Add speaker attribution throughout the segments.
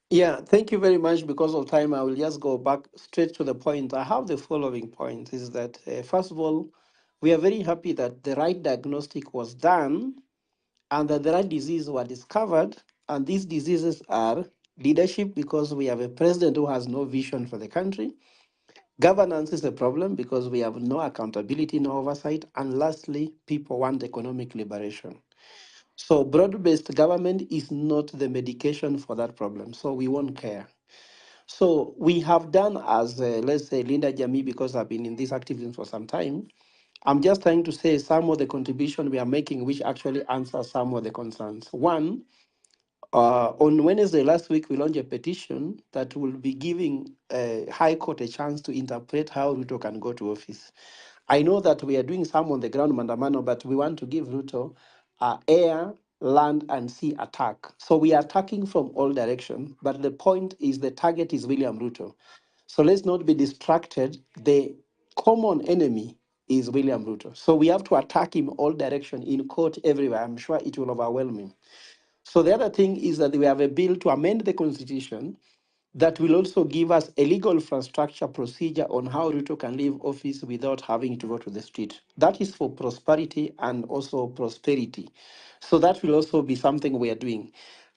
Speaker 1: Yeah, thank you very much. Because of time, I will just go back straight to the point. I have the following point is that, first of all, we are very happy that the right diagnostic was done and that the right diseases were discovered. And these diseases are leadership, because we have a president who has no vision for the country. Governance is a problem because we have no accountability, no oversight. And lastly, people want economic liberation. So broad-based government is not the medication for that problem. So we won't care. So we have done as, let's say, Linda Jami, because I've been in this activism for some time. I'm just trying to say some of the contribution we are making, which actually answers some of the concerns. One, on Wednesday last week, we launched a petition that will be giving High Court a chance to interpret how Ruto can go to office. I know that we are doing some on the ground, Mandamano, but we want to give Ruto air, land, and sea attack. So we are attacking from all directions, but the point is the target is William Ruto. So let's not be distracted. The common enemy is William Ruto. So we have to attack him all direction, in court, everywhere. I'm sure it will overwhelm him. So the other thing is that we have a bill to amend the constitution that will also give us a legal infrastructure procedure on how Ruto can leave office without having to go to the street. That is for prosperity and also prosperity. So that will also be something we are doing.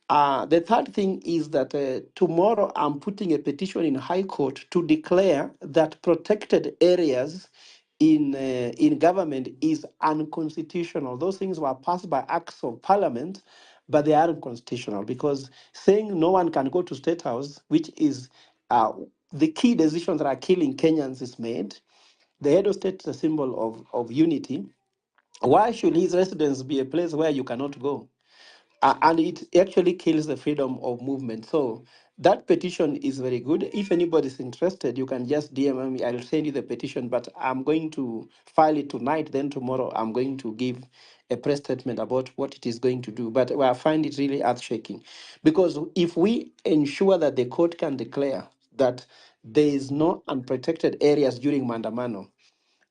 Speaker 1: The third thing is that tomorrow I'm putting a petition in High Court to declare that protected areas in government is unconstitutional. Those things were passed by acts of parliament, but they aren't constitutional, because saying no one can go to State House, which is the key decisions that are killing Kenyans, is made. The head of state is a symbol of unity. Why should his residence be a place where you cannot go? And it actually kills the freedom of movement. So that petition is very good. If anybody's interested, you can just DM me. I'll send you the petition, but I'm going to file it tonight. Then tomorrow, I'm going to give a press statement about what it is going to do. But I find it really earth shaking, because if we ensure that the court can declare that there is no unprotected areas during Mandamano,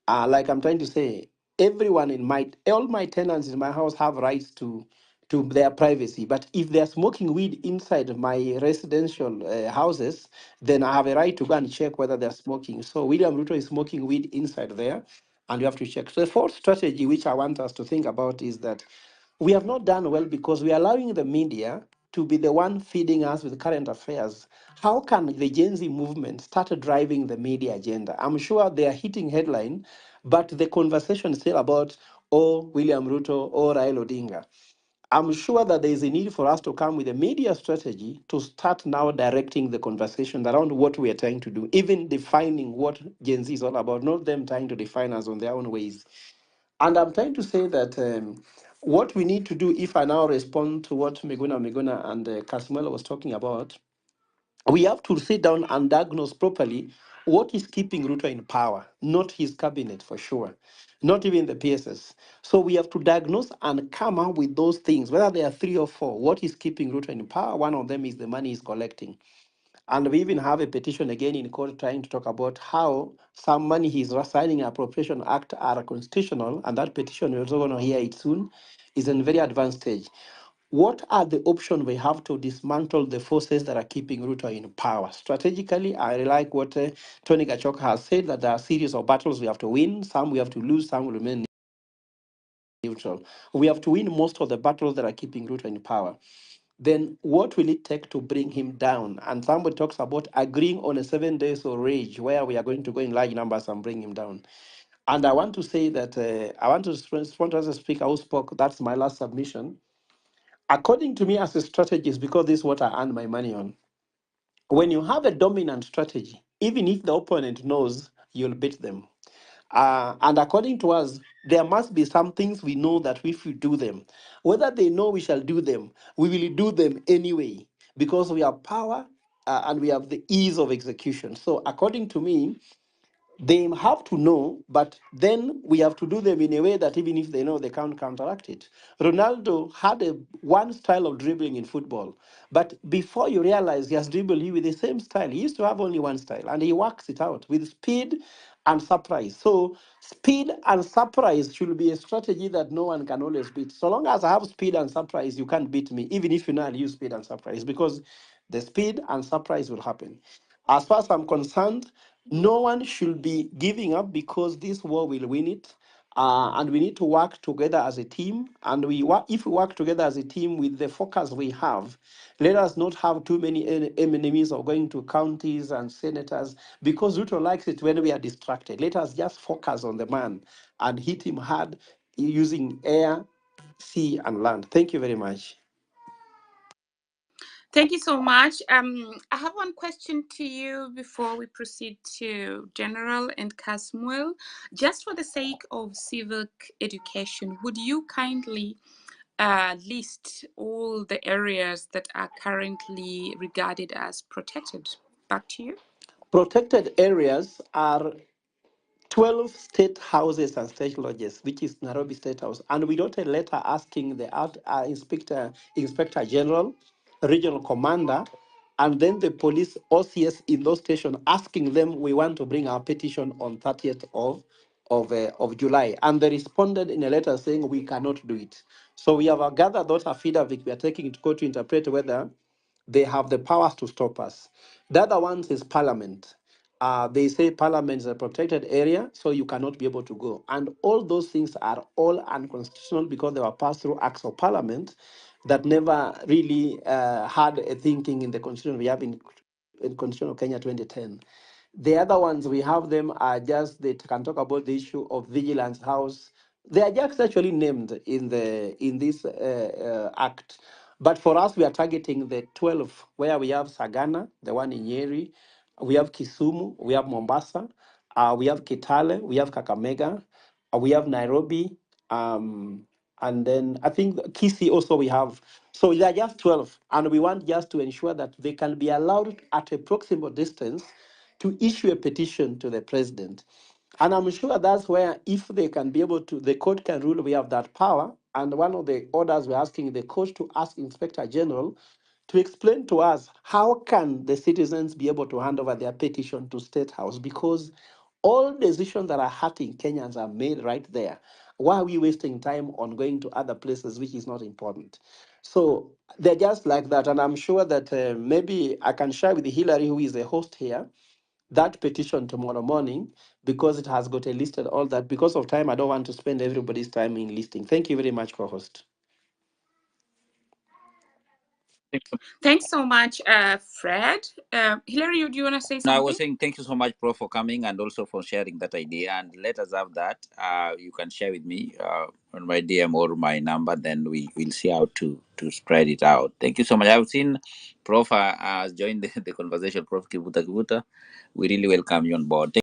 Speaker 1: like I'm trying to say, everyone in all my tenants in my house have rights to their privacy. But if they're smoking weed inside my residential houses, then I have a right to go and check whether they're smoking. So William Ruto is smoking weed inside there, and you have to check. So the fourth strategy, which I want us to think about, is that we have not done well because we are allowing the media to be the one feeding us with current affairs. How can the Gen Z movement start driving the media agenda? I'm sure they are hitting headline, but the conversation is still about, oh, William Ruto or Raila Odinga. I'm sure that there is a need for us to come with a media strategy to start now directing the conversation around what we are trying to do, even defining what Gen Z is all about, not them trying to define us on their own ways. And I'm trying to say that what we need to do, if I now respond to what Meguna and Kasmuela was talking about, we have to sit down and diagnose properly what is keeping Ruto in power, not his cabinet for sure, not even the PSS. So we have to diagnose and come up with those things, whether there are three or four. What is keeping Ruto in power? One of them is the money he's collecting. And we even have a petition again in court trying to talk about how some money he's signing in Appropriation Act are constitutional, and that petition, we're also going to hear it soon, is in very advanced stage. What are the options we have to dismantle the forces that are keeping Ruto in power? Strategically, I like what Tony Gachok has said, that there are a series of battles we have to win. Some we have to lose, some will remain neutral. We have to win most of the battles that are keeping Ruto in power. Then what will it take to bring him down? And somebody talks about agreeing on a 7 days of rage where we are going to go in large numbers and bring him down. And I want to say that I want to respond as a speaker who spoke. That's my last submission. According to me, as a strategist, because this is what I earn my money on, when you have a dominant strategy, even if the opponent knows, you'll beat them. And according to us, there must be some things we know that if we do them, whether they know we shall do them, we will do them anyway, because we have power and we have the ease of execution. So according to me, they have to know, but then we have to do them in a way that even if they know, they can't counteract it. Ronaldo had one style of dribbling in football, but before you realize he has dribbled you with the same style, he used to have only one style, and he works it out with speed and surprise. So speed and surprise should be a strategy that no one can always beat. So long as I have speed and surprise, you can't beat me, even if you know I'll use speed and surprise, because the speed and surprise will happen. As far as I'm concerned, no one should be giving up because this war will win it. And we need to work together as a team. And if we work together as a team with the focus we have, let us not have too many enemies or going to counties and senators, because Ruto likes it when we are distracted. Let us just focus on the man and hit him hard using air, sea, and land. Thank you very much.
Speaker 2: Thank you so much. I have one question to you before we proceed to General and Casmuel. Just for the sake of civic education, would you kindly list all the areas that are currently regarded as protected? Back to you.
Speaker 1: Protected areas are 12 state houses and state lodges, which is Nairobi State House. And we wrote a letter asking the inspector general, regional commander, and then the police OCS in those stations, asking them, we want to bring our petition on 30th of July. And they responded in a letter saying, we cannot do it. So we have gathered those affidavits we are taking to court to interpret whether they have the powers to stop us. The other one is Parliament. They say Parliament is a protected area, so you cannot be able to go. And all those things are all unconstitutional because they were passed through acts of Parliament that never really had a thinking in the constitution we have in Constitution of Kenya 2010. The other ones we have them are just they can talk about the issue of vigilance house. They are just actually named in this act. But for us, we are targeting the 12 where we have Sagana, the one in Nyeri, we have Kisumu, we have Mombasa, we have Kitale, we have Kakamega, we have Nairobi, and then I think Kisii also we have. So they are just 12, and we want just to ensure that they can be allowed at a proximal distance to issue a petition to the president. And I'm sure that's where, if they can be able to, the court can rule we have that power. And one of the orders we're asking the court to ask Inspector General to explain to us how can the citizens be able to hand over their petition to State House, because all decisions that are hurting Kenyans are made right there. Why are we wasting time on going to other places, which is not important? So they're just like that. And I'm sure that maybe I can share with Hillary, who is the host here, that petition tomorrow morning, because it has got a listed all that. Because of time, I don't want to spend everybody's time in listing. Thank you very much, co-host.
Speaker 2: Thanks so much, Fred. Hillary, do you want to say something?
Speaker 3: No, I was saying thank you so much, Prof, for coming and also for sharing that idea. And let us have that. You can share with me on my DM or my number. Then we will see how to spread it out. Thank you so much. I've seen Prof has joined the conversation. Prof Kibuta. We really welcome you on board.